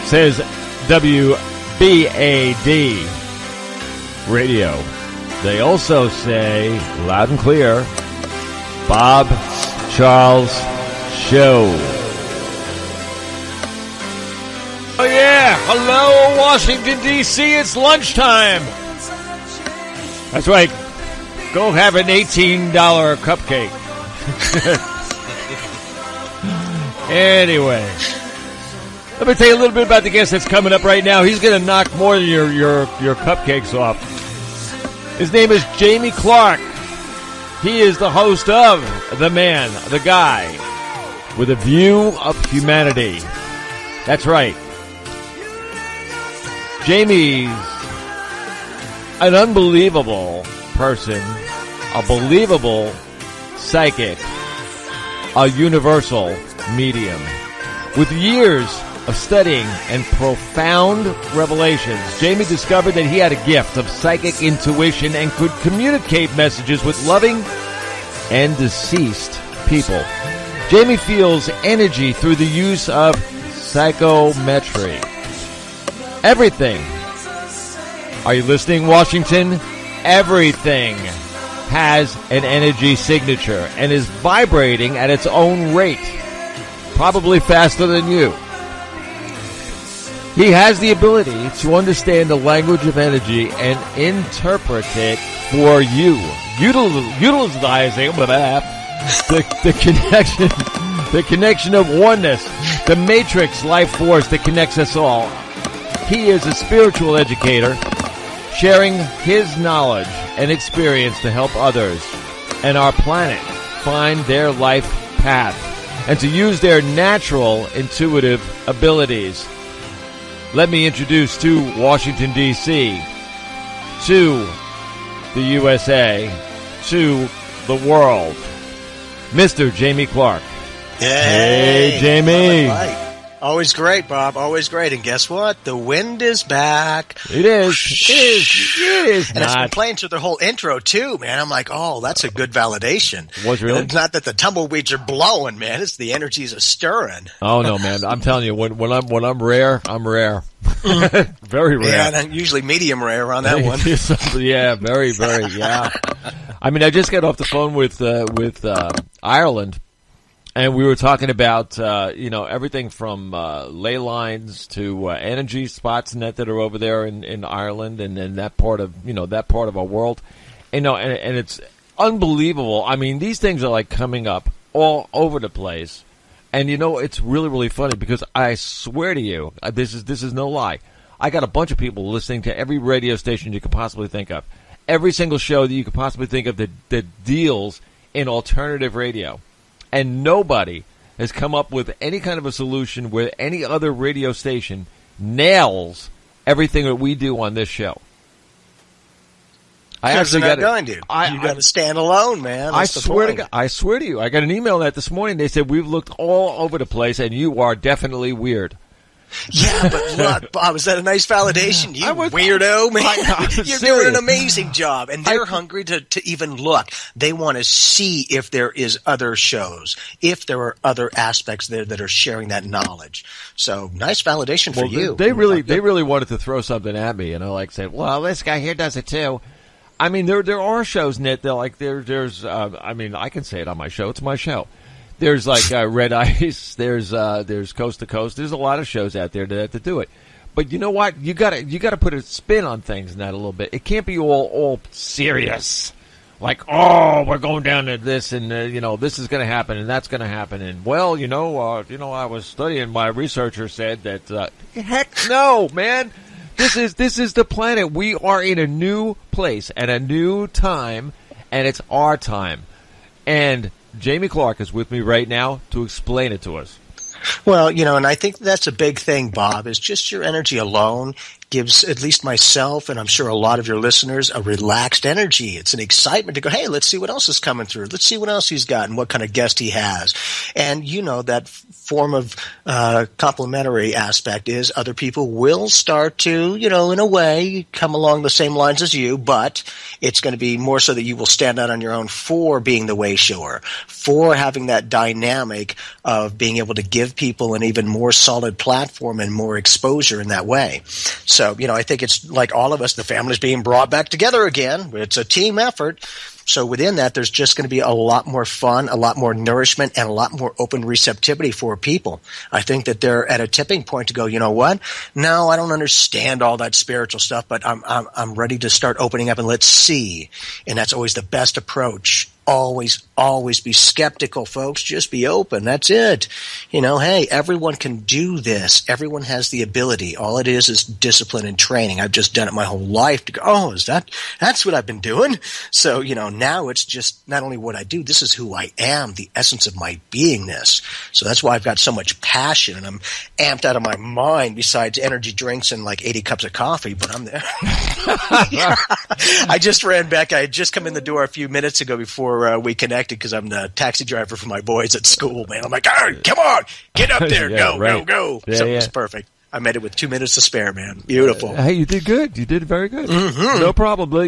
says WBAD Radio. They also say, loud and clear, Bob Charles Show. Oh yeah, hello Washington, D.C., it's lunchtime. That's right, go have an $18 cupcake. Anyway, let me tell you a little bit about the guest that's coming up right now. He's going to knock more than your cupcakes off. His name is Jamie Clark. He is the host of The Man, the Guy, with a View of Humanity. That's right. Jamie's an unbelievable person, a believable psychic, a universal medium. With years of studying and profound revelations, Jamie discovered that he had a gift of psychic intuition and could communicate messages with loving and deceased people. Jamie feels energy through the use of psychometry. Everything. Are you listening, Washington? Everything has an energy signature and is vibrating at its own rate, probably faster than you. He has the ability to understand the language of energy and interpret it for you, utilizing the connection of oneness, the matrix life force that connects us all. He is a spiritual educator, sharing his knowledge and experience to help others and our planet find their life path and to use their natural intuitive abilities. Let me introduce to Washington, D.C., to the USA, to the world, Mr. Jamie Clark. Hey, Jamie. Always great, Bob. Always great. And guess what? The wind is back. It is. It is and not. It's been playing through the whole intro, too, man. I'm like, oh, that's a good validation. Was really? And it's not that the tumbleweeds are blowing, man. It's the energies are stirring. Oh, no, man. I'm telling you, when I'm rare, I'm rare. Very rare. Yeah, and I'm usually medium rare on that one. Yeah, very, very, yeah. I mean, I just got off the phone with Ireland. And we were talking about, everything from ley lines to energy spots that are over there in Ireland and in that part of our world. And it's unbelievable. I mean, these things are like coming up all over the place. And, it's really, really funny because I swear to you, this is no lie. I got a bunch of people listening to every radio station you could possibly think of. Every single show that you could possibly think of that deals in alternative radio. And nobody has come up with any kind of a solution where any other radio station nails everything that we do on this show. I actually got to. You got to stand alone, man. I swear to you. I got an email that this morning. They said we've looked all over the place, and you are definitely weird. Yeah, but look, Bob, is that a nice validation? You weirdo, man. You're doing an amazing job. And they're hungry to even look. They want to see if there is other shows, if there are other aspects there that are sharing that knowledge. So nice validation for you. They really wanted to throw something at me, say, well, this guy here does it too. I mean, there are shows, Nit, there's I can say it on my show. It's my show. There's Red Ice. There's Coast to Coast. There's a lot of shows out there that do it. But you know what? You gotta put a spin on things in that a little bit. It can't be all serious. Like, oh, we're going down to this, and this is going to happen, and that's going to happen, and well, I was studying. My researcher said that. Heck no, man. This is the planet. We are in a new place at a new time, and it's our time. And Jamie Clark is with me right now to explain it to us. Well, and I think that's a big thing, Bob, is just your energy alone gives at least myself, and I'm sure a lot of your listeners, a relaxed energy. It's an excitement to go, hey, let's see what else is coming through. Let's see what else he's got and what kind of guest he has. And that form of complementary aspect is other people will start to, in a way, come along the same lines as you, but it's going to be more so that you will stand out on your own for being the way shower, for having that dynamic of being able to give people an even more solid platform and more exposure in that way. So, I think it's like all of us, the family's being brought back together again. It's a team effort. So within that, there's just going to be a lot more fun, a lot more nourishment, and a lot more open receptivity for people. I think that they're at a tipping point to go, you know what? No, I don't understand all that spiritual stuff, but I'm ready to start opening up and let's see. And that's always the best approach. Always be skeptical, folks. Just be open. That's it. Hey, everyone can do this. Everyone has the ability. All it is discipline and training. I've just done it my whole life to go, that's what I've been doing. So, now it's just not only what I do, this is who I am, the essence of my beingness. So that's why I've got so much passion and I'm amped out of my mind besides energy drinks and like 80 cups of coffee, but I'm there. I just ran back. I had just come in the door a few minutes ago before we connected because I'm the taxi driver for my boys at school, man. I'm like, all right, come on, get up there, go. So it was perfect. I made it with 2 minutes to spare, man. Beautiful. Hey, you did good. You did very good. Mm-hmm. No problem. What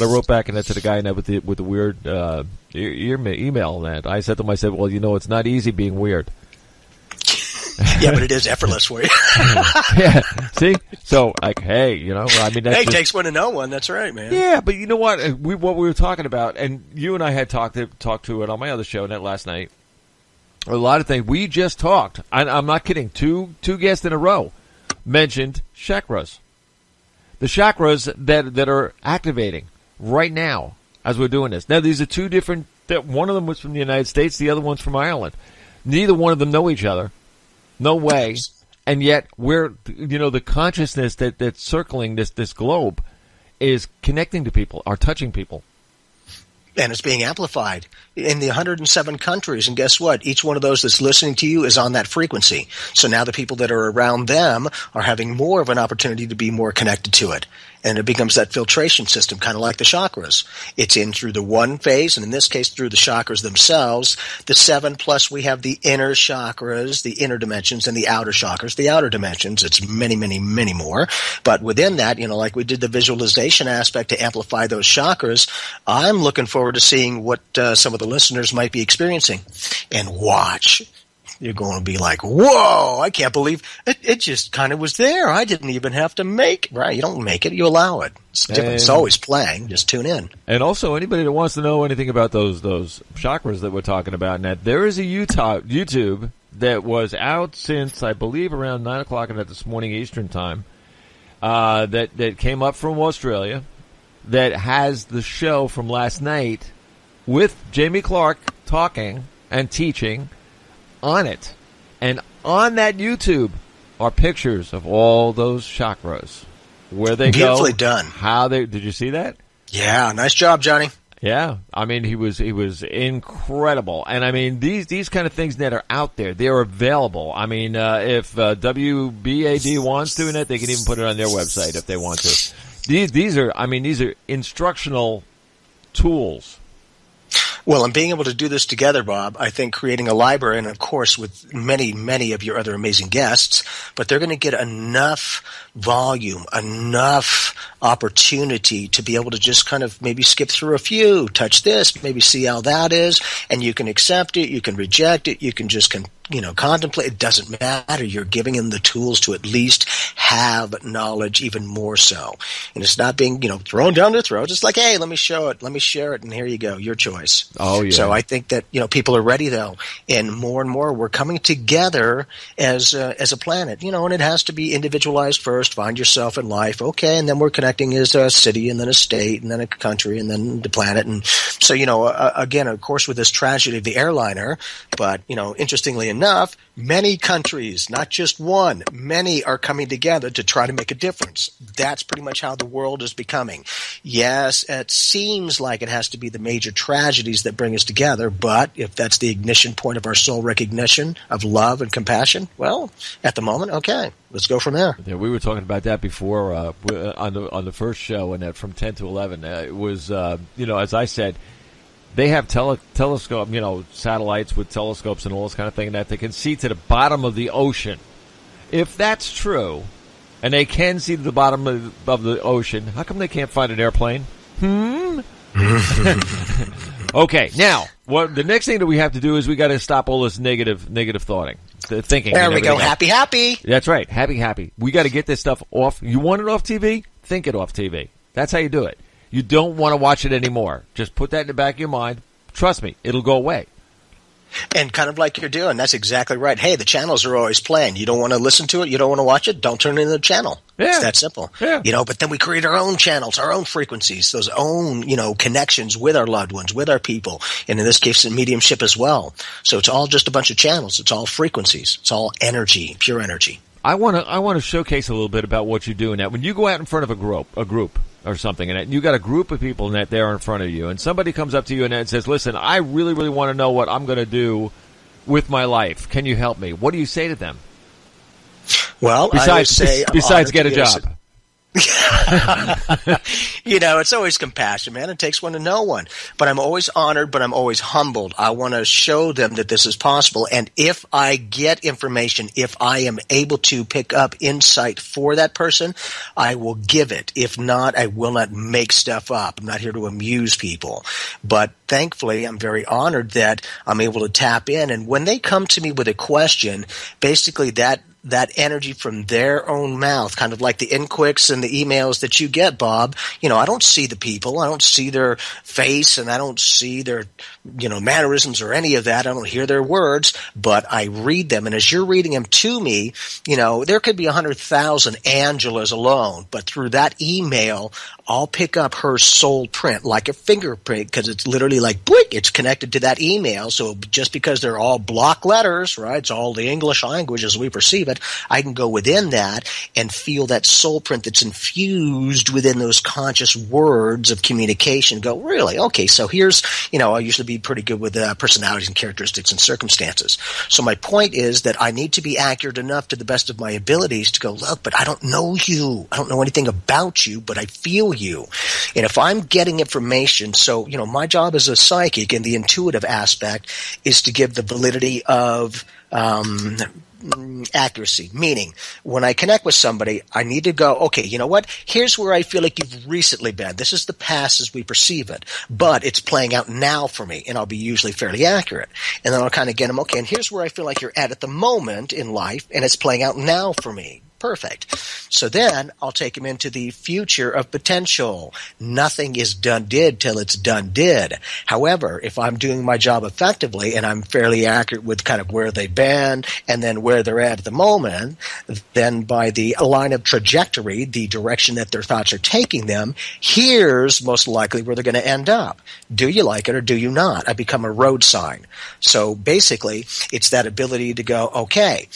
I wrote back and that to the guy with the weird email that I said to him, I said, well, it's not easy being weird. Yeah, but it is effortless for you. Yeah. See? So, hey, it takes one to know one. That's right, man. Yeah, but you know what? What we were talking about, and you and I had talked to it on my other show last night. A lot of things. We just talked. I'm not kidding. Two guests in a row mentioned chakras. The chakras that are activating right now as we're doing this. Now, these are two different. One of them was from the United States. The other one's from Ireland. Neither one of them know each other. No way. And yet we're, the consciousness that's circling this globe is connecting to people, are touching people. And it's being amplified in the 107 countries. And guess what? Each one of those that's listening to you is on that frequency. So now the people that are around them are having more of an opportunity to be more connected to it. And it becomes that filtration system, kind of like the chakras. It's in through the one phase, and in this case through the chakras themselves. The 7 plus we have the inner chakras, the inner dimensions, and the outer chakras, the outer dimensions. It's many, many, many more. But within that, like we did the visualization aspect to amplify those chakras, I'm looking forward to seeing what some of the listeners might be experiencing. And watch. You're going to be like, whoa, I can't believe it just kind of was there. I didn't even have to make it. Right, you don't make it, you allow it. It's different. It's always playing. Just tune in. And also, anybody that wants to know anything about those chakras that we're talking about, Ned, there is a YouTube that was out since, I believe, around 9 o'clock this morning Eastern time, that came up from Australia, that has the show from last night with Jamie Clark talking and teaching on it. And on that YouTube are pictures of all those chakras, where they beautifully go, done. Did you see that? Yeah, nice job, Johnny. Yeah, I mean he was incredible, and I mean these kind of things that are out there, they are available. I mean, if WBAD wants to, they can even put it on their website if they want to. These are instructional tools. Well, and being able to do this together, Bob, I think creating a library, and of course with many, many of your other amazing guests, but they're going to get enough volume, enough opportunity to be able to just kind of maybe skip through a few, touch this, maybe see how that is, and you can accept it, you can reject it, you can just contemplate. It doesn't matter. You're giving them the tools to at least have knowledge even more so. And it's not being, thrown down their throat. It's like, hey, let me show it. Let me share it. And here you go. Your choice. Oh, yeah. So I think that, people are ready though. And more we're coming together as a planet, and it has to be individualized first. Find yourself in life. Okay. And then we're connecting as a city and then a state and then a country and then the planet. And so, again, of course, with this tragedy of the airliner, but, interestingly enough, enough, many countries, not just one, many are coming together to try to make a difference. That's pretty much how the world is becoming. Yes, it seems like it has to be the major tragedies that bring us together, but if that's the ignition point of our soul recognition of love and compassion, well, at the moment, okay, let's go from there. Yeah, we were talking about that before on the first show, and that from 10 to 11, it was, as I said, they have telescope, satellites with telescopes and all this kind of thing, that they can see to the bottom of the ocean. If that's true, and they can see to the bottom of the ocean, how come they can't find an airplane? Okay, now, the next thing that we have to do is we got to stop all this negative thinking. There we go. Happy. That's right. Happy. We got to get this stuff off. You want it off TV? Think it off TV. That's how you do it. You don't want to watch it anymore. Just put that in the back of your mind. Trust me, it'll go away. And kind of like you're doing, that's exactly right. Hey, the channels are always playing. You don't want to listen to it, you don't want to watch it, don't turn into the channel. Yeah. It's that simple. Yeah. But then we create our own channels, our own frequencies, those own, connections with our loved ones, with our people, and in this case, in mediumship as well. So it's all just a bunch of channels. It's all frequencies. It's all energy, pure energy. I want to showcase a little bit about what you're doing now. When you go out in front of a group or something, and you got a group of people that they're in front of you, and somebody comes up to you and says, "Listen, I really, really want to know what I'm going to do with my life. Can you help me?" What do you say to them? Well, besides get a job. It's always compassion, man. It takes one to know one. But I'm always honored, but I'm always humbled. I want to show them that this is possible. And if I get information, if I am able to pick up insight for that person, I will give it. If not, I will not make stuff up. I'm not here to amuse people. But thankfully, I'm very honored that I'm able to tap in. And when they come to me with a question, basically that energy from their own mouth, kind of like the inquicks and the emails that you get, Bob. I don't see the people. I don't see their face, and I don't see their, mannerisms or any of that. I don't hear their words, but I read them. And as you're reading them to me, there could be 100,000 Angelas alone, but through that email, I'll pick up her soul print like a fingerprint, because it's literally like, boink, it's connected to that email. So just because they're all block letters, right? It's all the English language as we perceive it. I can go within that and feel that soul print that's infused within those conscious words of communication. Go, really? Okay, so here's, I usually be pretty good with personalities and characteristics and circumstances. So my point is that I need to be accurate enough to the best of my abilities to go, look, but I don't know you. I don't know anything about you, but I feel you. And if I'm getting information, so, my job as a psychic in the intuitive aspect is to give the validity of accuracy, meaning when I connect with somebody, I need to go, okay, you know what? Here's where I feel like you've recently been. This is the past as we perceive it, but it's playing out now for me, and I'll be usually fairly accurate. And then I'll kind of get them, okay, and here's where I feel like you're at the moment in life, and it's playing out now for me. Perfect. So then I'll take him into the future of potential. Nothing is done did till it's done did. However, if I'm doing my job effectively and I'm fairly accurate with kind of where they've been and then where they're at the moment, then by the line of trajectory, the direction that their thoughts are taking them, here's most likely where they're going to end up. Do you like it or do you not? I become a road sign. So basically, it's that ability to go, okay,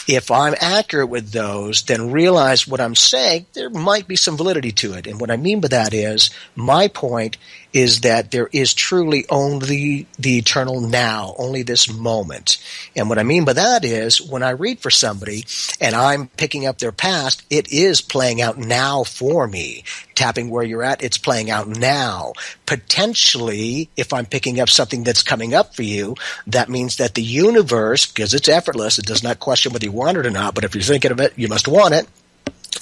if I'm accurate with those, then realize what I'm saying, there might be some validity to it. And what I mean by that is, my point is that there is truly only the eternal now, only this moment. And what I mean by that is, when I read for somebody and I'm picking up their past, it is playing out now for me. Tapping where you're at, it's playing out now. Potentially, if I'm picking up something that's coming up for you, that means that the universe, because it's effortless, it does not question whether you want it or not, but if you're thinking of it, you must want it.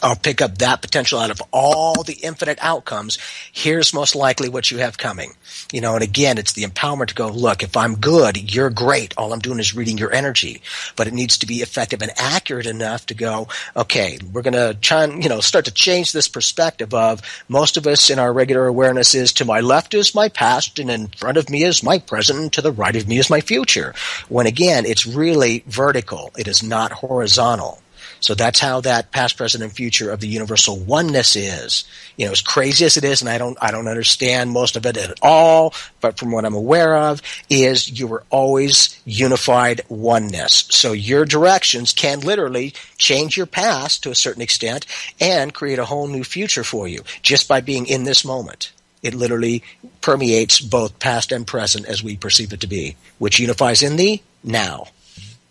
I'll pick up that potential out of all the infinite outcomes. Here's most likely what you have coming. And again, it's the empowerment to go, look, if I'm good, you're great. All I'm doing is reading your energy. But it needs to be effective and accurate enough to go, okay, we're going to try and, start to change this perspective of most of us in our regular awareness is to my left is my past and in front of me is my present and to the right of me is my future. When again, it's really vertical. It is not horizontal. So that's how that past, present, and future of the universal oneness is. As crazy as it is, and I don't understand most of it at all, but from what I'm aware of, is you were always unified oneness. So your directions can literally change your past to a certain extent and create a whole new future for you just by being in this moment. It literally permeates both past and present as we perceive it to be, which unifies in the now.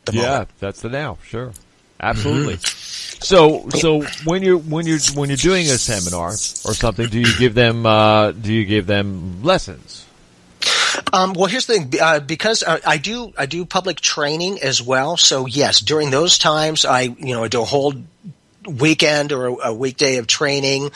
The moment. That's the now. Sure. Absolutely. So when you're doing a seminar or something, do you give them lessons? Well, here's the thing. Because I do public training as well. So yes, during those times, I do a whole weekend or a weekday of training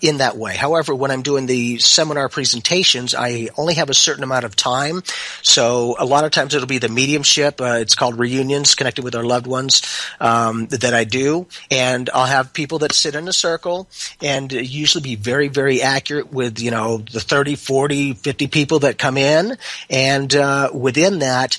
in that way. However, when I'm doing the seminar presentations, I only have a certain amount of time. So a lot of times it'll be the mediumship. It's called reunions, connected with our loved ones, that I do. And I'll have people that sit in a circle and usually be very, very accurate with, the 30, 40, 50 people that come in. And within that,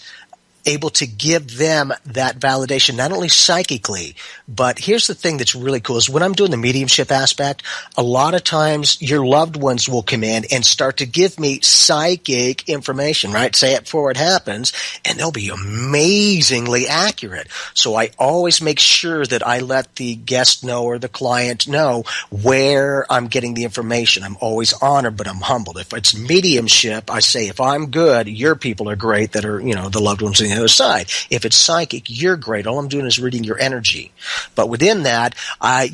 able to give them that validation, not only psychically, but here's the thing that's really cool is when I'm doing the mediumship aspect, a lot of times your loved ones will come in and start to give me psychic information, right? Say it before it happens, and they'll be amazingly accurate. So I always make sure that I let the guest know or the client know where I'm getting the information. I'm always honored, but I'm humbled. If it's mediumship, I say, if I'm good, your people are great that are, the loved ones on the other side. If it's psychic, you're great. All I'm doing is reading your energy. But within that, I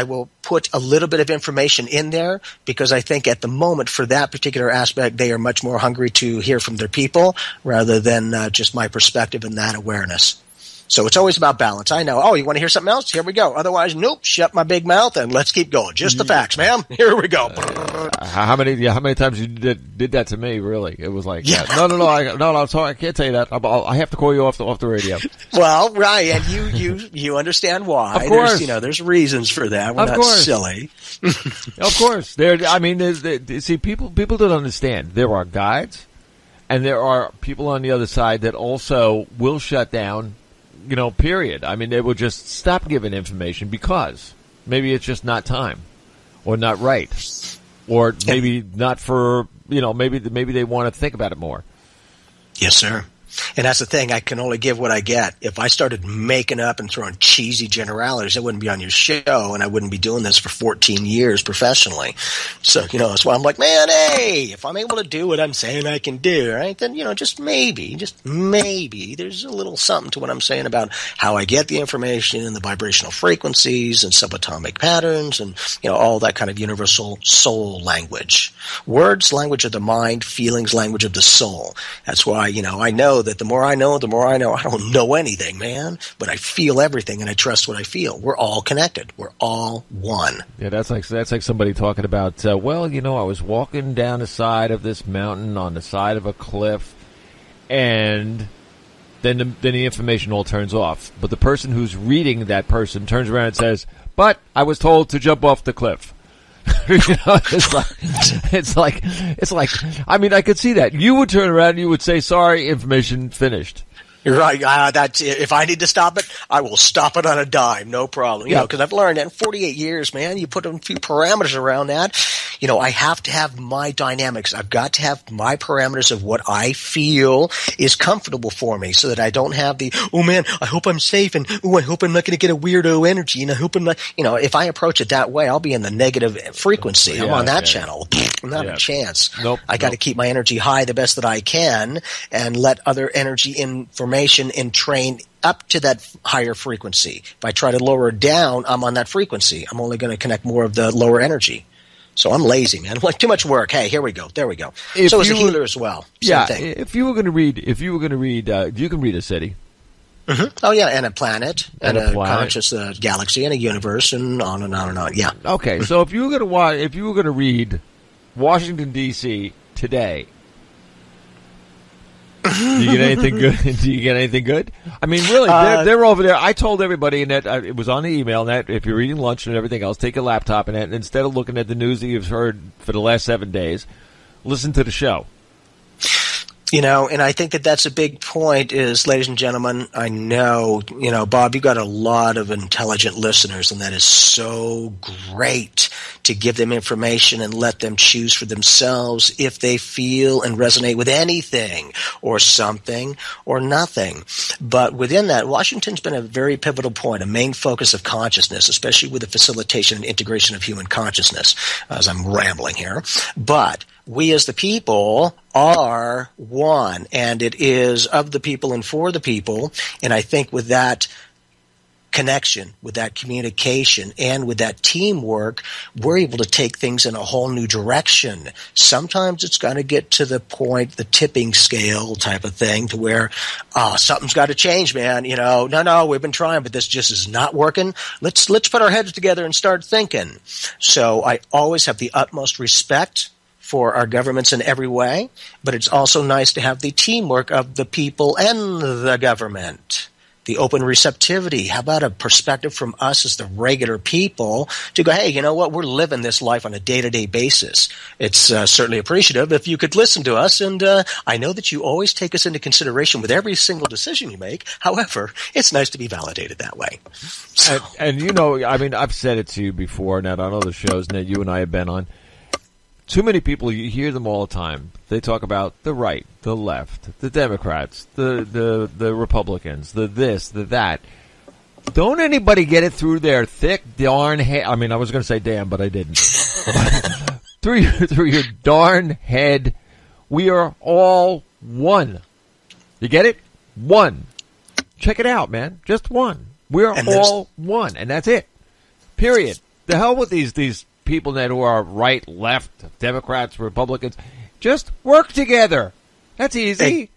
will put a little bit of information in there because I think at the moment for that particular aspect, they are much more hungry to hear from their people rather than just my perspective and that awareness. So it's always about balance. I know. Oh, you want to hear something else? Here we go. Otherwise, nope. Shut my big mouth and let's keep going. Just the facts, ma'am. Here we go. How many times you did that to me? Really, it was like, no. I'm sorry, I can't tell you that. I have to call you off the radio. Well, right, and you understand why? Of course, there's reasons for that. We're not silly. Of course, see, people don't understand. There are guides, and there are people on the other side that also will shut down. Period. I mean, they will just stop giving information because maybe it's just not time or not right or maybe not for, maybe they want to think about it more. Yes, sir. And that's the thing. I can only give what I get. If I started making up and throwing cheesy generalities, I wouldn't be on your show, and I wouldn't be doing this for 14 years professionally. So, that's why I'm like, man, hey, if I'm able to do what I'm saying I can do, right, then, just maybe, there's a little something to what I'm saying about how I get the information and the vibrational frequencies and subatomic patterns and, all that kind of universal soul language. Words, language of the mind, feelings, language of the soul. That's why, I know that the more I know, I don't know anything, man, but I feel everything and I trust what I feel. We're all connected. We're all one. Yeah, that's like somebody talking about, I was walking down the side of this mountain on the side of a cliff, and then the information all turns off. But the person who's reading that person turns around and says, but I was told to jump off the cliff. It's like, I mean, I could see that. You would turn around and you would say, sorry, information finished. You're right. That's if I need to stop it, I will stop it on a dime, no problem. Because I've learned that in 48 years, man, you put a few parameters around that. I have to have my dynamics. I've got to have my parameters of what I feel is comfortable for me, so that I don't have the, oh man, I hope I'm safe, and I hope I'm not going to get a weirdo energy, and I hope I'm not. If I approach it that way, I'll be in the negative frequency. I'm on that channel. Not a chance. Nope. I got to keep my energy high the best that I can, and let other energy information and train up to that higher frequency. If I try to lower it down, I'm on that frequency. I'm only going to connect more of the lower energy. So I'm lazy, man. I'm like, too much work. Hey, here we go. There we go. So as a healer as well. Same thing. If you were going to read, you can read a city. Mm-hmm. Oh yeah, and a planet, and a conscious galaxy, and a universe, and on and on and on. Yeah. Okay, so if you were going to read Washington D.C. today, do you get anything good? I mean, really, they're over there. I told everybody, and that it was on the email, and that if you're eating lunch and everything else, take a laptop and instead of looking at the news that you've heard for the last 7 days, listen to the show. And I think that that's a big point is, ladies and gentlemen, I know, Bob, you've got a lot of intelligent listeners, and that is so great to give them information and let them choose for themselves if they feel and resonate with anything or something or nothing. But within that, Washington's been a very pivotal point, a main focus of consciousness, especially with the facilitation and integration of human consciousness, as I'm rambling here. But we as the people are one, and it is of the people and for the people. And I think with that connection, with that communication, and with that teamwork, we're able to take things in a whole new direction. Sometimes it's going to get to the point, the tipping scale type of thing, to where something's got to change, man. No, we've been trying, but this just is not working. Let's put our heads together and start thinking. So I always have the utmost respect for our governments in every way, but it's also nice to have the teamwork of the people and the government. The open receptivity. How about a perspective from us as the regular people to go, hey, you know what? We're living this life on a day-to-day basis. It's certainly appreciative if you could listen to us, and I know that you always take us into consideration with every single decision you make. However, it's nice to be validated that way. So. And I've said it to you before, Ned, on other shows that you and I have been on. Too many people, you hear them all the time. They talk about the right, the left, the Democrats, the Republicans, the this, the that. Don't anybody get it through their thick darn head. I was going to say damn, but I didn't. through your darn head, we are all one. You get it? One. Check it out, man. Just one. We're all one, and that's it. Period. The hell with these people that who are right, left, Democrats, Republicans. Just work together. That's easy.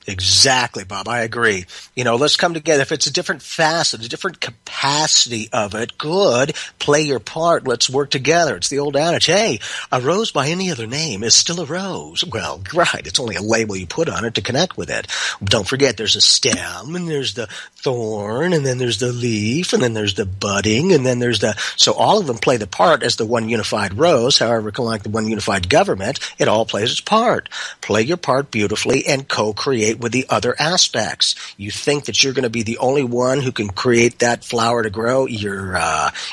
Exactly, Bob. I agree. Let's come together. If it's a different facet, a different capacity of it, good. Play your part. Let's work together. It's the old adage, hey, a rose by any other name is still a rose. Well, right. It's only a label you put on it to connect with it. Don't forget there's a stem, and there's the thorn, and then there's the leaf, and then there's the budding, and then there's so all of them play the part as the one unified rose. However, like the one unified government, it all plays its part. Play your part beautifully and co-create with the other aspects. You think that you're going to be the only one who can create that flower to grow, you're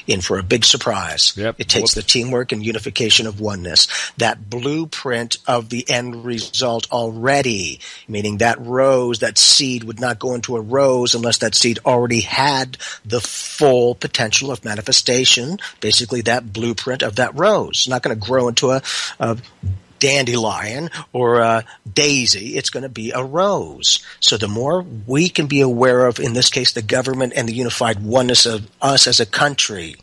in for a big surprise. Yep. It takes the teamwork and unification of oneness. That blueprint of the end result already, meaning that rose, that seed would not go into a rose unless that seed already had the full potential of manifestation, basically that blueprint of that rose. It's not going to grow into a dandelion or a daisy. It's going to be a rose. So the more we can be aware of, in this case, the government and the unified oneness of us as a country,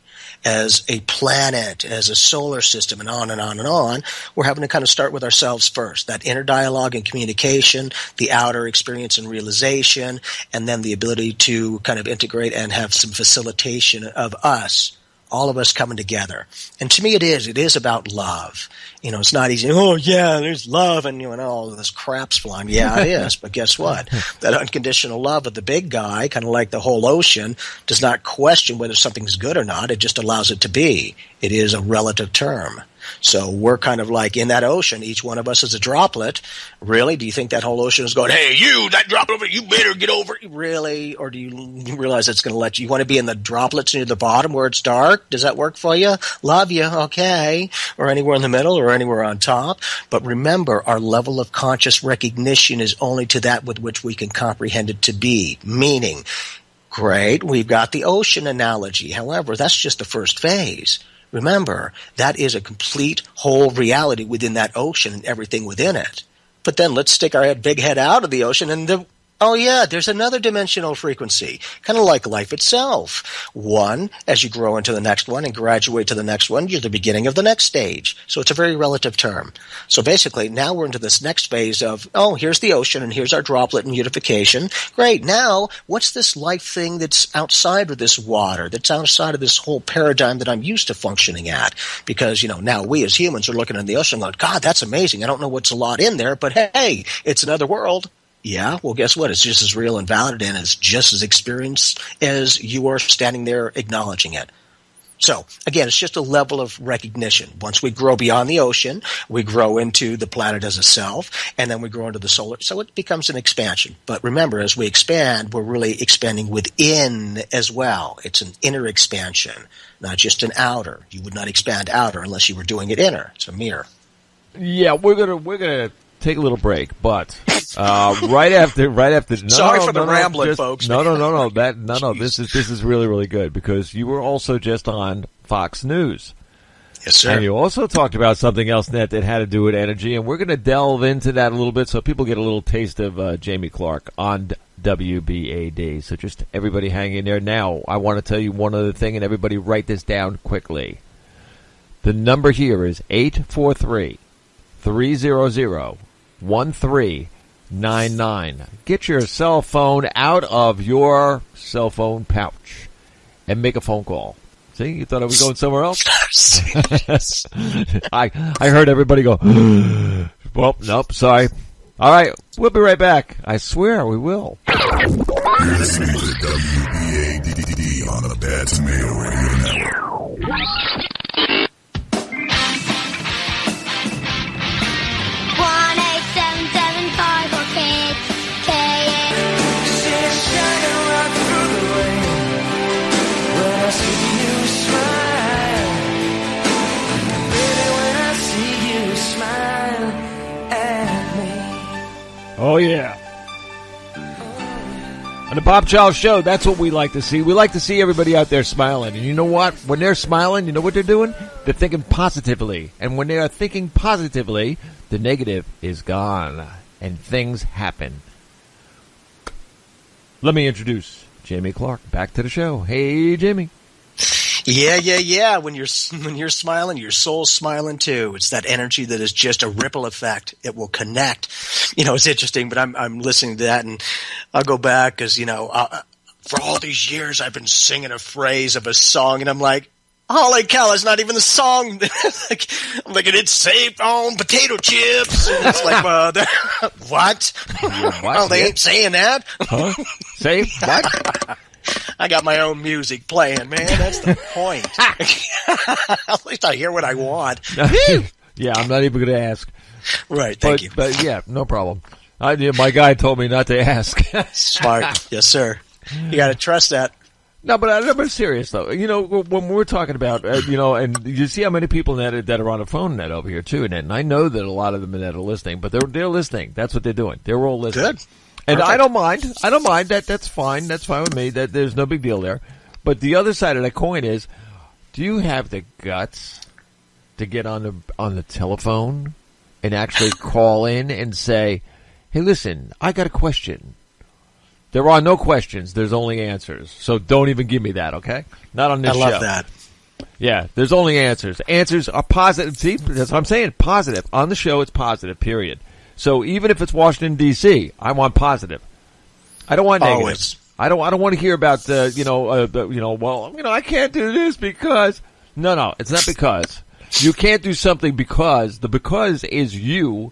as a planet, as a solar system, and on and on and on, we're having to kind of start with ourselves first. That inner dialogue and communication, the outer experience and realization, and then the ability to kind of integrate and have some facilitation of us. All of us coming together. And to me it is about love. It's not easy. Oh yeah, there's love and all this crap's flying. Yeah, it is. But guess what? That unconditional love of the big guy, kind of like the whole ocean, does not question whether something's good or not. It just allows it to be. It is a relative term. So we're kind of like in that ocean. Each one of us is a droplet. Really? Do you think that whole ocean is going, hey, you, that droplet over, you better get over it? Really? Or do you realize it's going to let you want to be in the droplets near the bottom where it's dark? Does that work for you? Love you. Okay. Or anywhere in the middle or anywhere on top. But remember, our level of conscious recognition is only to that with which we can comprehend it to be. Meaning, great, we've got the ocean analogy. However, that's just the first phase. Remember, that is a complete whole reality within that ocean and everything within it. But then let's stick our big head out of the ocean and there's another dimensional frequency, kind of like life itself. One, as you grow into the next one and graduate to the next one, you're the beginning of the next stage. So it's a very relative term. So basically, now we're into this next phase of, here's the ocean and here's our droplet and unification. Great. Now, what's this life thing that's outside of this water, that's outside of this whole paradigm that I'm used to functioning at? Because, now we as humans are looking in the ocean going, God, that's amazing. I don't know what's a lot in there, but hey, it's another world. Yeah, well, guess what? It's just as real and valid, and it's just as experienced as you are standing there acknowledging it. So, again, it's just a level of recognition. Once we grow beyond the ocean, we grow into the planet as a self, and then we grow into the solar. So it becomes an expansion. But remember, as we expand, we're really expanding within as well. It's an inner expansion, not just an outer. You would not expand outer unless you were doing it inner. It's a mirror. Yeah, we're gonna take a little break, but right after. Sorry for the rambling, folks. No. This is really, really good because you were also just on Fox News. Yes, sir. And you also talked about something else, Ned, that had to do with energy, and we're going to delve into that a little bit so people get a little taste of Jamie Clark on WBAD. So just everybody hang in there. Now, I want to tell you one other thing, and everybody write this down quickly. The number here is 843-300-1399. Get your cell phone out of your cell phone pouch and make a phone call. See, you thought I was going somewhere else? I heard everybody go, well, nope, sorry. All right, we'll be right back. I swear we will. You're listening to WBAD on the Bad Tomato Radio Network. 1-877-5 for kids. Oh, yeah. On the Bob Charles Show, that's what we like to see. We like to see everybody out there smiling. And you know what? When they're smiling, you know what they're doing? They're thinking positively. And when they are thinking positively, the negative is gone. And things happen. Let me introduce Jamie Clark back to the show. Hey, Jamie. Yeah. When you're smiling, your soul's smiling too. It's that energy that is just a ripple effect. It will connect. It's interesting, but I'm listening to that, and I'll go back because for all these years I've been singing a phrase of a song, and I'm like, holy cow, that's not even the song. I'm like, it's saved on potato chips. And it's like, what? Well, they ain't saying that. Huh? Saved? What? I got my own music playing, man. That's the point. At least I hear what I want. Yeah, I'm not even going to ask. Right, thank you. But yeah, no problem. My guy told me not to ask. Smart. Yes, sir. You got to trust that. No, but I'm serious, though. When we're talking about, and you see how many people that are on the phone net over here, too, and I know that a lot of them that are listening, but they're listening. That's what they're doing. They're all listening. Good. And Perfect. I don't mind that. That's fine. That's fine with me. That there's no big deal there. But the other side of that coin is, do you have the guts to get on the telephone and actually call in and say, "Hey, listen, I got a question." There are no questions. There's only answers. So don't even give me that, okay? Not on this show. I love that. Yeah, there's only answers. Answers are positive. See, that's what I'm saying. Positive. On the show, it's positive, period. So even if it's Washington, D.C., I want positive. I don't want negative. Always. I don't want to hear about I can't do this because. No, it's not because. You can't do something because. The because is you.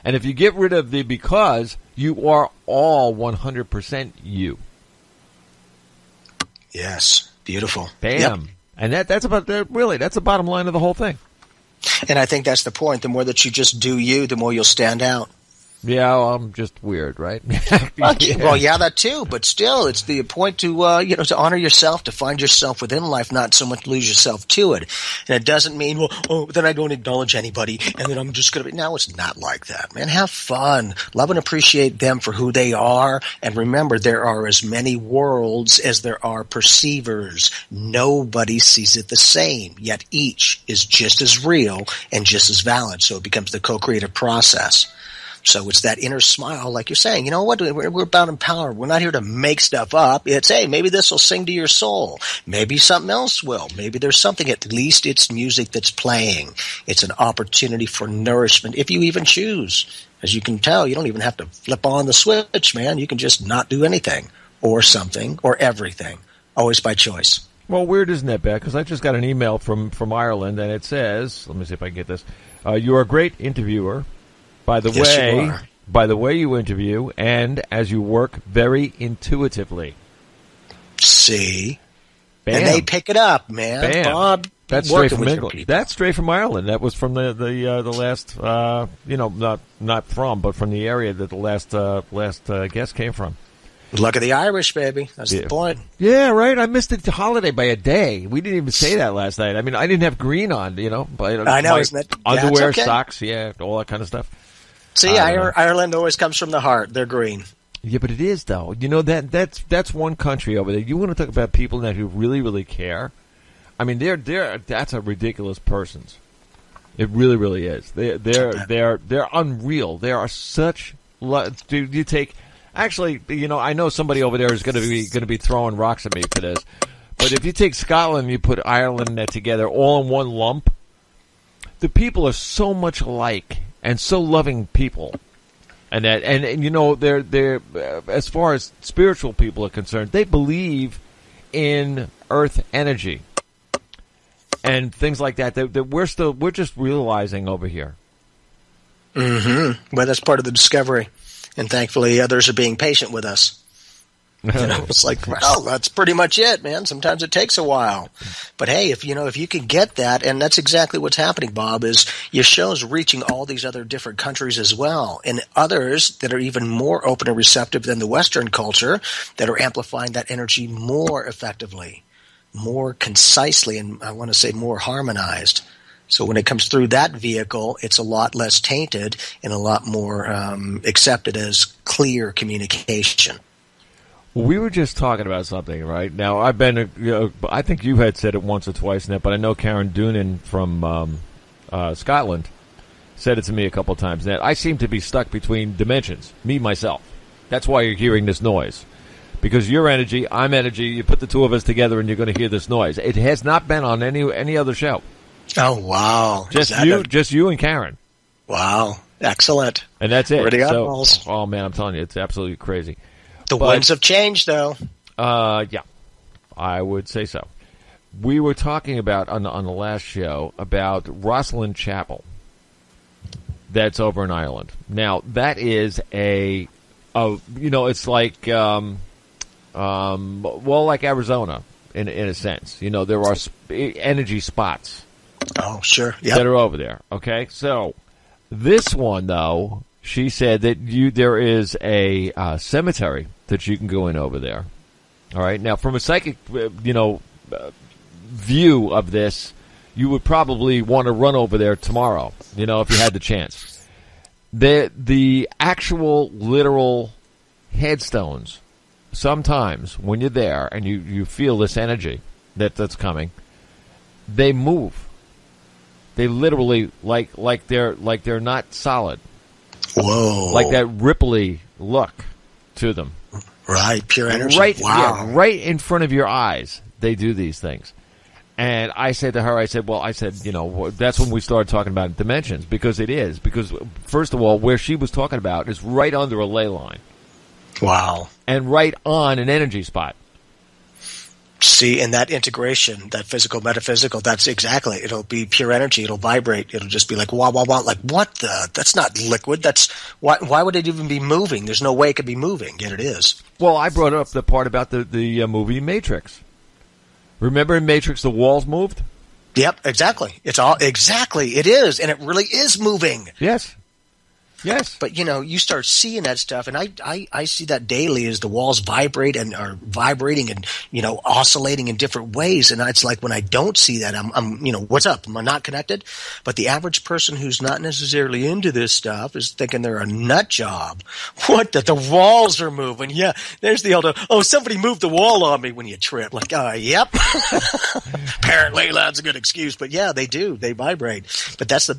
And if you get rid of the because, you are all 100% you. Yes. Beautiful. Bam. Yep. And that's about that's the bottom line of the whole thing. And I think that's the point. The more that you just do you, the more you'll stand out. Yeah, well, I'm just weird, right? Well, yeah, that too. But still, it's the point to to honor yourself, to find yourself within life, not so much lose yourself to it. And it doesn't mean, then I don't acknowledge anybody, and then I'm just going to be. No, it's not like that, man. Have fun, love and appreciate them for who they are, and remember, there are as many worlds as there are perceivers. Nobody sees it the same, yet each is just as real and just as valid. So it becomes the co-creative process. So it's that inner smile, like you're saying. You know what? We're about empowered. We're not here to make stuff up. It's, hey, maybe this will sing to your soul. Maybe something else will. Maybe there's something. At least it's music that's playing. It's an opportunity for nourishment if you even choose. As you can tell, you don't even have to flip on the switch, man. You can just not do anything or something or everything, always by choice. Well, weird, isn't that, Beck? Because I just got an email from Ireland, and it says, let me see if I can get this. You're a great interviewer. By the way you interview, and as you work very intuitively. See? Bam. And they pick it up, man. Bam. Bob, that's straight from England. That's straight from Ireland. That was from the last, not from, but from the area that the last guest came from. Luck of the Irish, baby. That's the point. Yeah, right. I missed the holiday by a day. We didn't even say that last night. I mean, I didn't have green on, but I know, isn't it? Underwear, okay. socks, all that kind of stuff. See, Ireland always comes from the heart. They're green. Yeah, but it is though. That's one country over there. You want to talk about people that who really, really care? I mean, that's a ridiculous persons. It really, really is. They're unreal. They are such. Dude, you take. Actually, I know somebody over there is going to be throwing rocks at me for this. But if you take Scotland and you put Ireland together all in one lump, the people are so much alike and so loving people. And they're as far as spiritual people are concerned, they believe in earth energy and things like that we're just realizing over here. Mm-hmm. Well, that's part of the discovery, and thankfully others are being patient with us. It's like, well, that's pretty much it, man. Sometimes it takes a while, but hey, if you can get that, and that's exactly what's happening, Bob, is your show's reaching all these other different countries as well, and others that are even more open and receptive than the Western culture that are amplifying that energy more effectively, more concisely, and I want to say more harmonized. So when it comes through that vehicle, it's a lot less tainted and a lot more accepted as clear communication. We were just talking about something, right? Now, I've been, I think you had said it once or twice, Ned, but I know Karen Doonan from Scotland said it to me a couple of times. Ned, I seem to be stuck between dimensions, me, myself. That's why you're hearing this noise. Because you're energy, I'm energy, you put the two of us together and you're going to hear this noise. It has not been on any other show. Oh, wow. Just you and Karen. Wow. Excellent. And that's it. Pretty eyeballs. Oh, man, I'm telling you, it's absolutely crazy. The winds have changed, though. Yeah, I would say so. We were talking about on the last show about Rosslyn Chapel. That's over in Ireland. Now that is it's like like Arizona in a sense. There are energy spots. Oh, sure. Yep. That are over there. Okay, so this one though. She said that there is a cemetery that you can go in over there. All right. Now, from a psychic, view of this, you would probably want to run over there tomorrow. If you had the chance. The actual literal headstones. Sometimes when you're there and you feel this energy that's coming, they move. They literally like they're not solid. Whoa. Like that ripply look to them. Right, pure energy. Right, wow. Yeah, right in front of your eyes, they do these things. And I said to her, that's when we started talking about dimensions, because it is. Because, first of all, where she was talking about is right under a ley line. Wow. And right on an energy spot. See, in that integration, that physical, metaphysical, that's exactly, it'll be pure energy, it'll vibrate, it'll just be like, wah, wah, wah, like, what the, that's not liquid, why would it even be moving? There's no way it could be moving, yet it is. Well, I brought up the part about the movie Matrix. Remember in Matrix, the walls moved? Yep, exactly. It is, and it really is moving. Yes. Yes. But, you start seeing that stuff, and I see that daily as the walls vibrate and are vibrating and, oscillating in different ways. And it's like when I don't see that, I'm what's up? Am I not connected? But the average person who's not necessarily into this stuff is thinking they're a nut job. What? That the walls are moving. Yeah. There's the old, somebody moved the wall on me when you trip. Like, yep. Apparently that's a good excuse. But yeah, they do. They vibrate. But that's the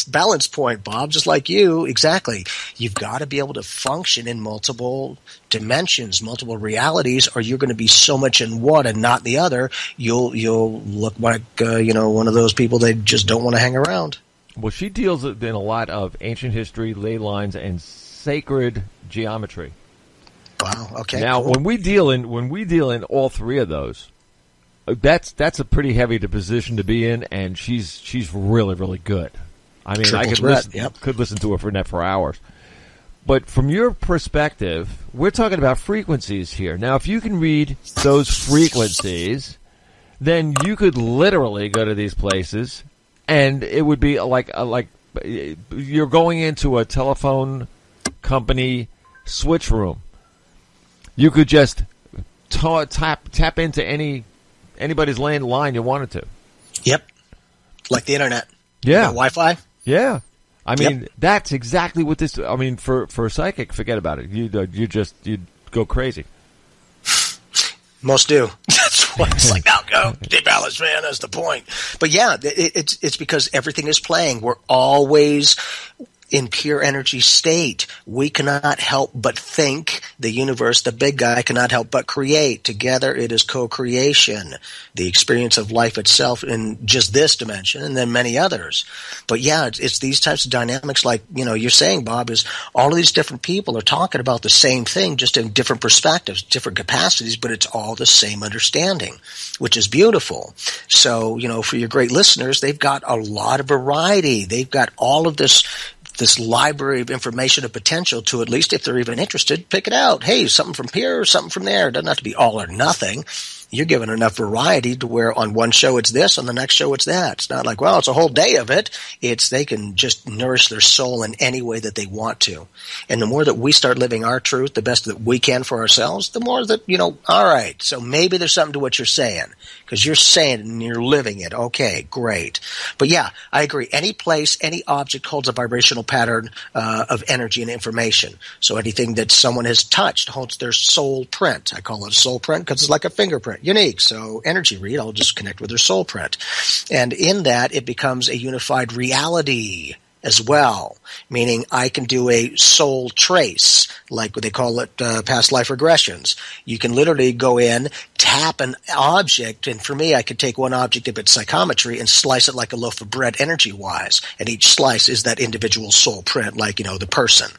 balance point, Bob, just like you. Exactly. You've got to be able to function in multiple dimensions, multiple realities, or you're going to be so much in one and not the other. You'll look like one of those people that just don't want to hang around. Well, she deals in a lot of ancient history, ley lines, and sacred geometry. Wow. Okay. Now, cool. when we deal in all three of those, that's a pretty heavy position to be in, and she's really, really good. I mean, I could listen to her for hours. But from your perspective, we're talking about frequencies here. Now, if you can read those frequencies, then you could literally go to these places, and it would be like you're going into a telephone company switch room. You could just tap into anybody's line you wanted to. Yep, like the internet. Yeah, Wi-Fi. Yeah, I mean Yep. that's exactly what this. I mean, for a psychic, forget about it. You'd go crazy. Most do. That's why it's like, now go. Debalance, man. That's the point. But yeah, it's because everything is playing. We're always in pure energy state. We cannot help but think. The universe, the big guy, cannot help but create. Together it is co-creation. The experience of life itself in just this dimension and then many others. But yeah, it's these types of dynamics like, you're saying, Bob, is all of these different people are talking about the same thing, just in different perspectives, different capacities, but it's all the same understanding, which is beautiful. So, for your great listeners, they've got a lot of variety. They've got all of this library of information of potential to, at least if they're even interested, pick it out. Hey, something from here, something from there. It doesn't have to be all or nothing. You're given enough variety to where on one show it's this, on the next show it's that. It's not like, well, it's a whole day of it. It's they can just nourish their soul in any way that they want to. And the more that we start living our truth, the best that we can for ourselves, the more that, all right, so maybe there's something to what you're saying, because you're saying it and you're living it. Okay, great. But yeah, I agree. Any place, any object holds a vibrational pattern of energy and information. So anything that someone has touched holds their soul print. I call it a soul print because it's like a fingerprint. Unique. So energy read, I'll just connect with their soul print. And in that, it becomes a unified reality as well, meaning I can do a soul trace, like what they call it past life regressions. You can literally go in, tap an object, and for me, I could take one object if it's psychometry and slice it like a loaf of bread energy-wise, and each slice is that individual soul print, like, the person.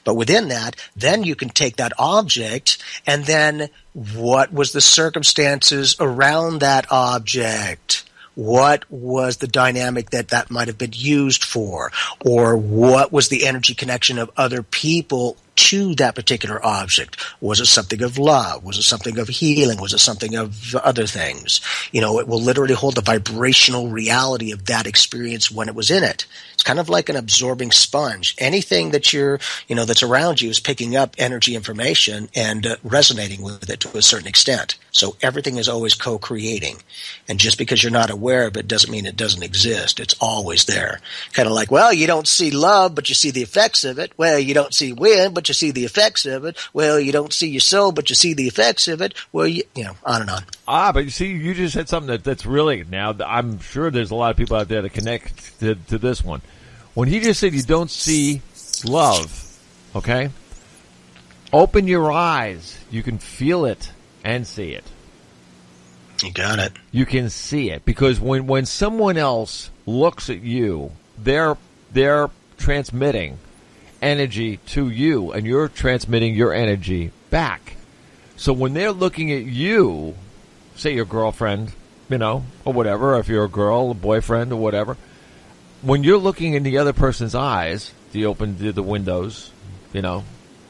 But within that, then you can take that object, and then what was the circumstances around that object? What was the dynamic that might have been used for? Or what was the energy connection of other people to that particular object? Was it something of love? Was it something of healing? Was it something of other things? It will literally hold the vibrational reality of that experience when it was in it. It's kind of like an absorbing sponge. Anything that that's around you is picking up energy information and resonating with it to a certain extent. So everything is always co-creating. And just because you're not aware of it doesn't mean it doesn't exist. It's always there. Kind of like, well, you don't see love, but you see the effects of it. Well, you don't see wind, but you see the effects of it. Well, you don't see your soul, but you see the effects of it. Well, on and on. But you see, you just said something that's really, now I'm sure there's a lot of people out there that connect to this one. When he just said you don't see love, okay? Open your eyes. You can feel it and see it. You got it. You can see it because when someone else looks at you, they're transmitting energy to you, and you're transmitting your energy back. So when they're looking at you, say your girlfriend, or whatever, if you're a girl, a boyfriend, or whatever, when you're looking in the other person's eyes, you open the windows, the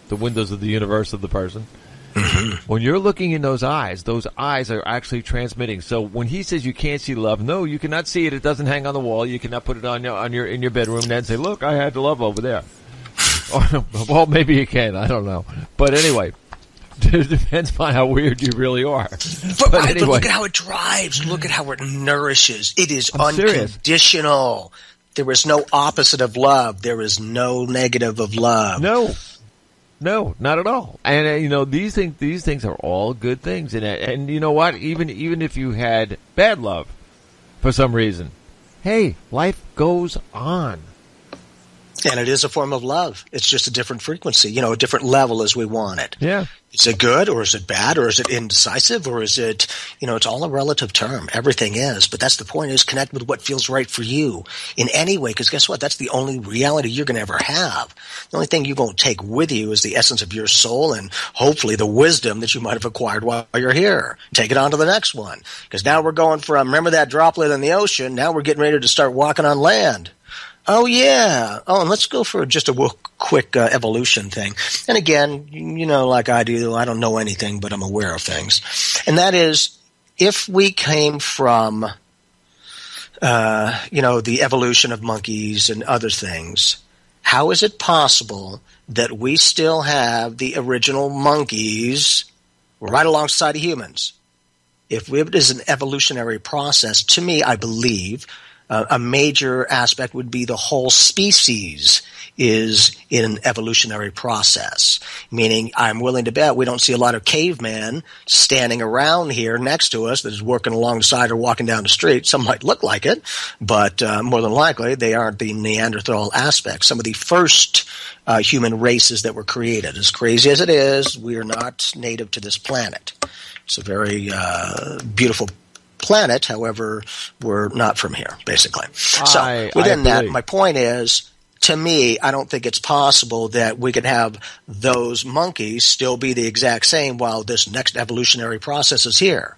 windows of the universe of the person. Mm-hmm. When you're looking in those eyes are actually transmitting. So when he says you can't see love, no, you cannot see it. It doesn't hang on the wall. You cannot put it in your bedroom and then say, look, I had the love over there. Or, well, maybe you can. I don't know. But anyway, it depends on how weird you really are. But anyway. But look at how it drives. Look at how it nourishes. It is unconditional. Serious. There is no opposite of love. There is no negative of love. No, not at all. And these things are all good things. And you know what? Even if you had bad love for some reason, hey, life goes on. And it is a form of love. It's just a different frequency, a different level as we want it. Yeah. Is it good, or is it bad, or is it indecisive, or is it, it's all a relative term. Everything is. But that's the point, is connect with what feels right for you in any way, because guess what? That's the only reality you're going to ever have. The only thing you won't take with you is the essence of your soul and hopefully the wisdom that you might have acquired while you're here. Take it on to the next one. Because now we're going from, remember that droplet in the ocean, now we're getting ready to start walking on land. Oh, yeah. Oh, and let's go for just a quick evolution thing. And again, like I do, I don't know anything, but I'm aware of things. And that is, if we came from, the evolution of monkeys and other things, how is it possible that we still have the original monkeys right alongside of humans? If it is an evolutionary process, to me, I believe a major aspect would be the whole species is in an evolutionary process, meaning I'm willing to bet we don't see a lot of cavemen standing around here next to us that is working alongside or walking down the street. Some might look like it, but more than likely they aren't the Neanderthal aspect. Some of the first human races that were created. As crazy as it is, we are not native to this planet. It's a very beautiful planet, however, we're not from here, basically. So within that, my point is, to me, I don't think it's possible that we could have those monkeys still be the exact same while this next evolutionary process is here.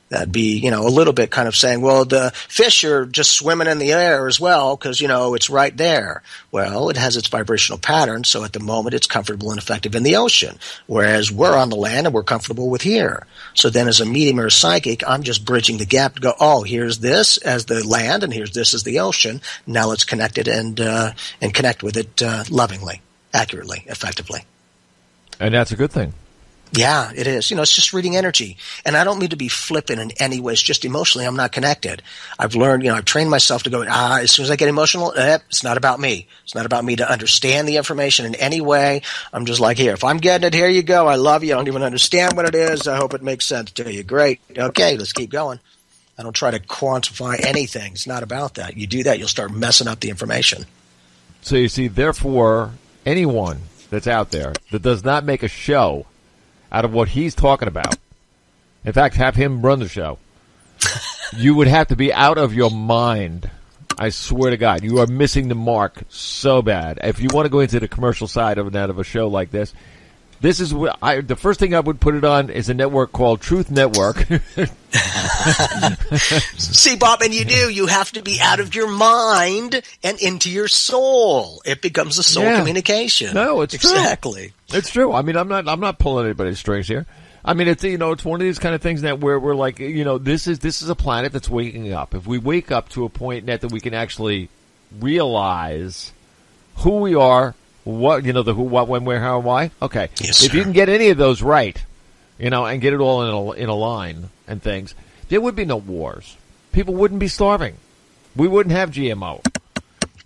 That'd be, a little bit kind of saying, well, the fish are just swimming in the air as well because, it's right there. Well, it has its vibrational pattern, so at the moment it's comfortable and effective in the ocean, whereas we're on the land and we're comfortable with here. So then as a medium or a psychic, I'm just bridging the gap to go, oh, here's this as the land and here's this as the ocean. Now let's connect it and connect with it lovingly, accurately, effectively. And that's a good thing. Yeah, it is. It's just reading energy. And I don't mean to be flippant in any way. It's just emotionally I'm not connected. I've learned, I've trained myself to go, as soon as I get emotional, it's not about me. It's not about me to understand the information in any way. I'm just like, here, if I'm getting it, here you go. I love you. I don't even understand what it is. I hope it makes sense to you. Great. Okay, let's keep going. I don't try to quantify anything. It's not about that. You do that, you'll start messing up the information. So you see, therefore, anyone that's out there that does not make a show out of what he's talking about, in fact, have him run the show, you would have to be out of your mind. I swear to God, you are missing the mark so bad. If you want to go into the commercial side of a show like this, this is what the first thing I would put it on is a network called Truth Network. See, Bob, and you have to be out of your mind and into your soul. It becomes a soul communication. No, it's exactly. True. It's true. I mean, I'm not pulling anybody's strings here. I mean, it's it's one of these kind of things that we're like, this is a planet that's waking up. If we wake up to a point that we can actually realize who we are, what the who, what, when, where, how, and why. Okay, yes, if you can get any of those right, and get it all in a line and things, there would be no wars. People wouldn't be starving. We wouldn't have GMO.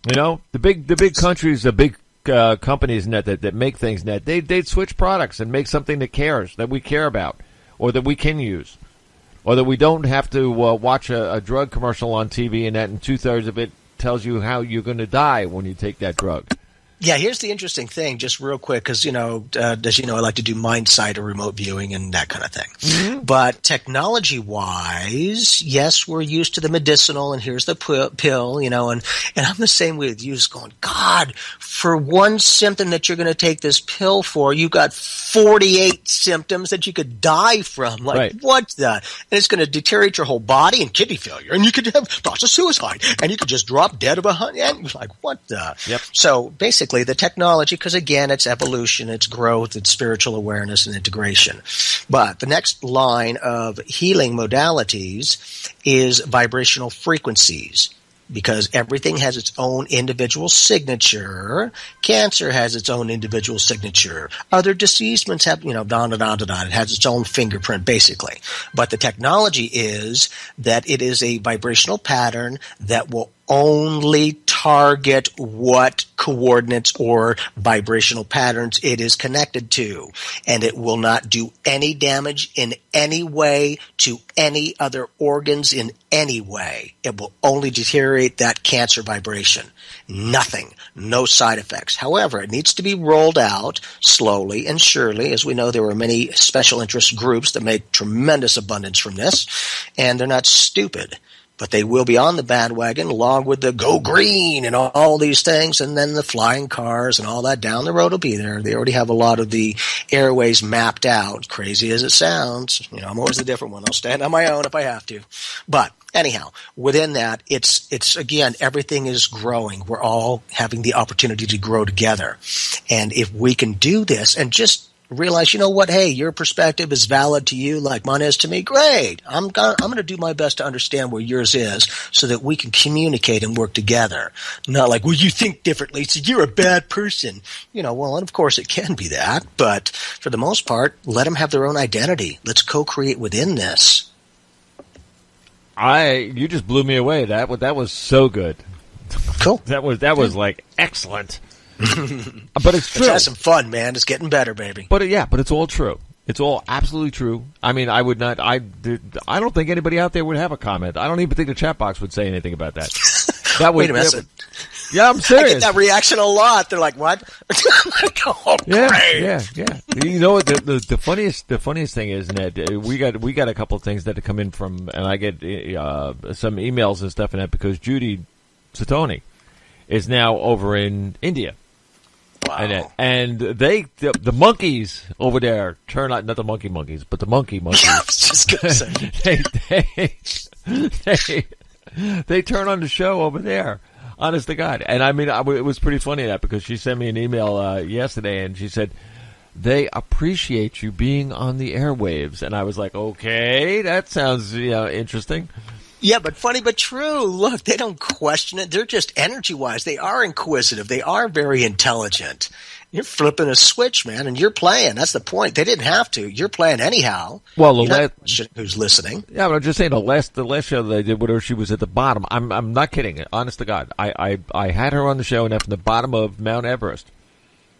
The big countries, the big companies that make things they'd switch products and make something that we care about, or that we can use, or that we don't have to watch a drug commercial on TV and 2/3 of it tells you how you're going to die when you take that drug. Yeah, here's the interesting thing, just real quick, because, as you know, I like to do mind sight or remote viewing and that kind of thing. Mm-hmm. But technology-wise, yes, we're used to the medicinal, and here's the pill, and I'm the same with you, just going, God, for one symptom that you're going to take this pill for, you got 48 symptoms that you could die from. Like, right. What the? And it's going to deteriorate your whole body and kidney failure, and you could have thoughts of suicide, and you could just drop dead of a hunt. And you're like, what the? Yep. So basically, the technology, because again, it's evolution, it's growth, it's spiritual awareness and integration. But the next line of healing modalities is vibrational frequencies, because everything has its own individual signature. Cancer has its own individual signature. Other diseasements have, it has its own fingerprint, basically. But the technology is that it is a vibrational pattern that will only target what coordinates or vibrational patterns it is connected to. And it will not do any damage in any way to any other organs in any way. It will only deteriorate that cancer vibration. Nothing. No side effects. However, it needs to be rolled out slowly and surely. As we know, there are many special interest groups that make tremendous abundance from this, and they're not stupid. But they will be on the bandwagon along with the go green and all these things, and then the flying cars and all that down the road will be there. They already have a lot of the airways mapped out, crazy as it sounds. I'm always the different one. I'll stand on my own if I have to. But anyhow, within that, it's again, everything is growing. We're all having the opportunity to grow together. And if we can do this and just Realize, you know what? Hey, your perspective is valid to you, like mine is to me. Great. I'm going to do my best to understand where yours is, so that we can communicate and work together. Not like, well, you think differently, so you're a bad person. Well, and of course it can be that, but for the most part, let them have their own identity. Let's co-create within this. You just blew me away. That was so good. Cool. That was like excellent. But it's true. Let's have some fun, man. It's getting better, baby. But it's all true. It's all absolutely true. I mean, I don't think anybody out there would have a comment. I don't even think the chat box would say anything about that. Wait a minute. Yeah, I'm serious. I get that reaction a lot. They're like, "What?" Oh, great. Yeah. You know what? The funniest thing is, Ned, we got a couple of things that come in from, and I get some emails and stuff in that because Judy Satoni is now over in India. Wow. And the monkeys over there turn out, not the monkeys, but the monkey monkeys. I was just gonna say. They turn on the show over there. Honest to God. And I mean, it was pretty funny that because she sent me an email yesterday and she said, they appreciate you being on the airwaves. And I was like, okay, that sounds interesting. Yeah, but funny but true. Look, they don't question it. They're just energy-wise. They are inquisitive. They are very intelligent. You're flipping a switch, man, and you're playing. That's the point. They didn't have to. You're playing anyhow. Well, who's listening? Yeah, but I'm just saying the last show that I did with her, she was at the bottom. I'm not kidding. Honest to God, I had her on the show and from the bottom of Mount Everest.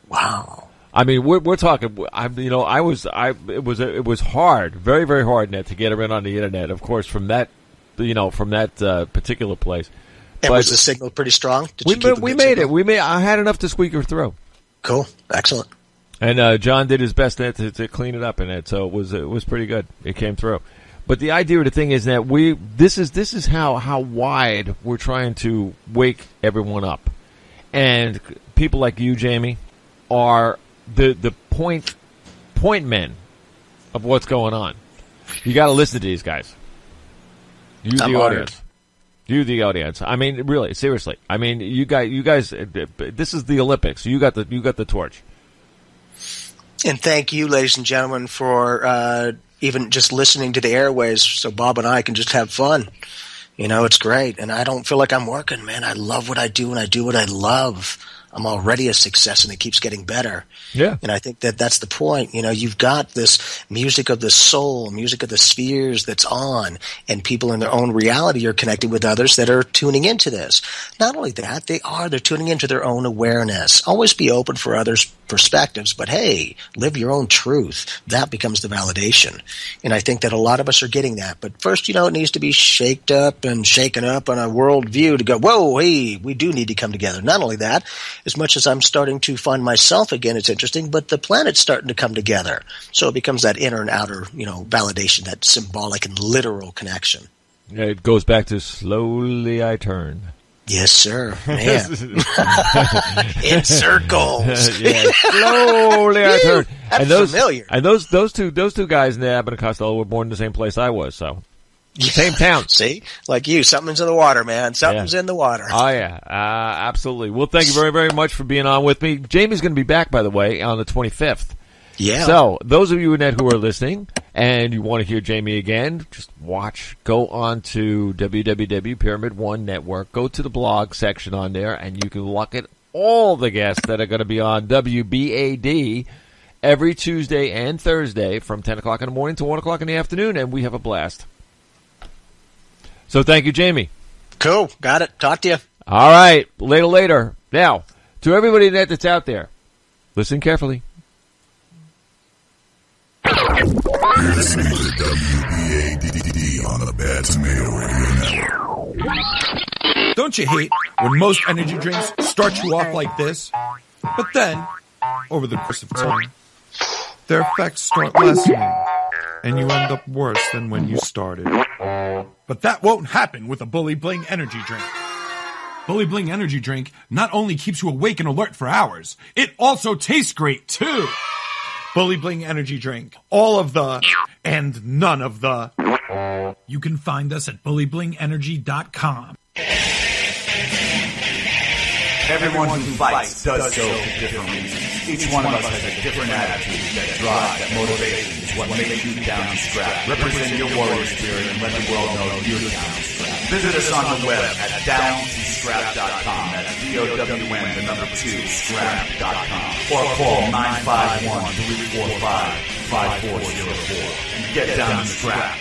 Wow. I mean, we're talking. It was hard, very very hard, Ned, to get her in on the internet. Of course, from that particular place. And was the signal pretty strong? We made it. I had enough to squeak her through. Cool, excellent. And John did his best to clean it up in it, so it was pretty good. It came through. But the idea of the thing is that this is how wide we're trying to wake everyone up, and people like you, Jamie, are the point men of what's going on. You got to listen to these guys. You the audience. I mean, really, seriously. I mean, you guys. This is the Olympics. You got the torch. And thank you, ladies and gentlemen, for even just listening to the airways, so Bob and I can just have fun. It's great, and I don't feel like I'm working, man. I love what I do, and I do what I love. I'm already a success, and it keeps getting better. Yeah. And I think that's the point. You've got this music of the soul, music of the spheres that's on, and people in their own reality are connecting with others that are tuning into this. Not only that, they're tuning into their own awareness. Always be open for others' perspectives, but hey, live your own truth. That becomes the validation. And I think that a lot of us are getting that. But first, it needs to be shaken up on a world view to go, whoa, hey, we do need to come together. Not only that, as much as I'm starting to find myself again, it's interesting, but the planet's starting to come together. So it becomes that inner and outer, validation, that symbolic and literal connection. Yeah, it goes back to slowly I turn. Yes, sir. Man. In circles. Yeah, slowly I turn. That's familiar. And those two guys in the Abbott and Costello were born in the same place I was, so. Same town. See? Like you, something's in the water, man. Something's in the water. Oh, yeah. Absolutely. Well, thank you very, very much for being on with me. Jamie's going to be back, by the way, on the 25th. Yeah. So, those of you who are listening and you want to hear Jamie again, just go on to WWW Pyramid One Network, go to the blog section on there, and you can look at all the guests that are going to be on WBAD every Tuesday and Thursday from 10 o'clock in the morning to 1 o'clock in the afternoon, and we have a blast. So thank you, Jamie. Cool. Got it. Talk to you. All right. Later. Now, to everybody that's out there, listen carefully. You're listening to WBAD on the Bad Tomato Radio Network. Don't you hate when most energy drinks start you off like this, but then, over the course of time, their effects start lessening, and you end up worse than when you started? But that won't happen with a Bully Bling energy drink. Bully Bling energy drink not only keeps you awake and alert for hours, it also tastes great too. Bully Bling energy drink. All of the and none of the. You can find us at bullyblingenergy.com. Everyone who fights does so for different reasons. Each one of us has a different attitude, that drive, that motivation is what makes you down and scrap. Represent your warrior spirit and let the world know you're down and scrap. Visit us on the web at downscrap.com. That's DOWN2 scrap.com. Or call 951-345-5404 and get down and scrap.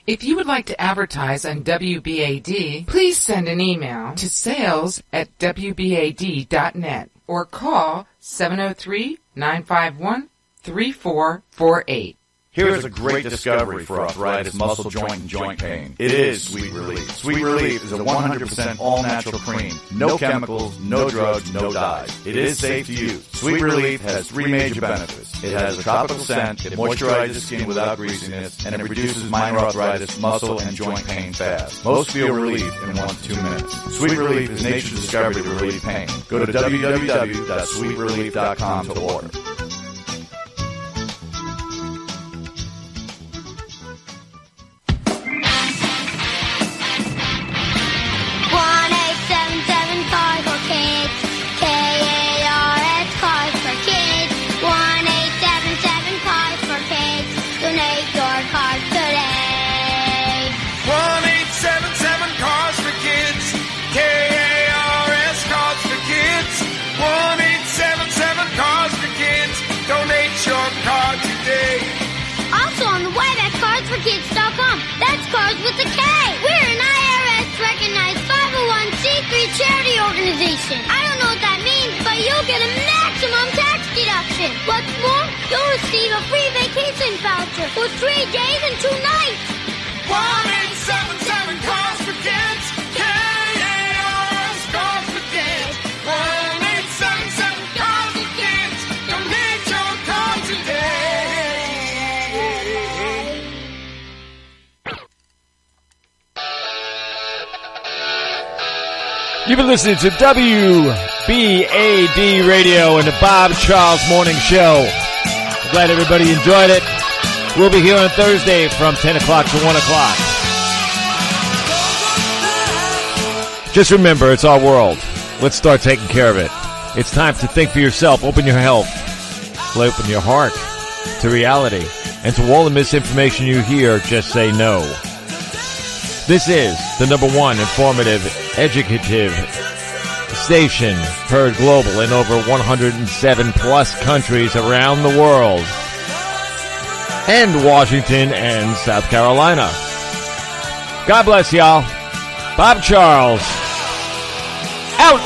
If you would like to advertise on WBAD, please send an email to sales@wbad.net or call 703-951-3448. Here's a great discovery for arthritis, muscle, joint, and joint pain. It is Sweet Relief. Sweet Relief is a 100% all-natural cream. No chemicals, no drugs, no dyes. It is safe to use. Sweet Relief has 3 major benefits. It has a tropical scent, it moisturizes skin without greasiness, and it reduces minor arthritis, muscle, and joint pain fast. Most feel relief in 1 to 2 minutes. Sweet Relief is nature's discovery to relieve pain. Go to www.sweetrelief.com to order. Kids.com. That's Cars with a K. We're an IRS-recognized 501c3 charity organization. I don't know what that means, but you'll get a maximum tax deduction. What's more, you'll receive a free vacation voucher for 3 days and 2 nights. 1-877 Cars for Kids. KARS Cars for Kids. 1-877 Cars for Kids. Donate your car today. You've been listening to WBAD Radio and the Bob Charles Morning Show. I'm glad everybody enjoyed it. We'll be here on Thursday from 10 o'clock to 1 o'clock. Just remember, it's our world. Let's start taking care of it. It's time to think for yourself. Open your health. Open your heart to reality. And to all the misinformation you hear, just say no. This is the #1 informative, educative station heard global in over 107 plus countries around the world, and Washington and South Carolina. God bless y'all. Bob Charles, out.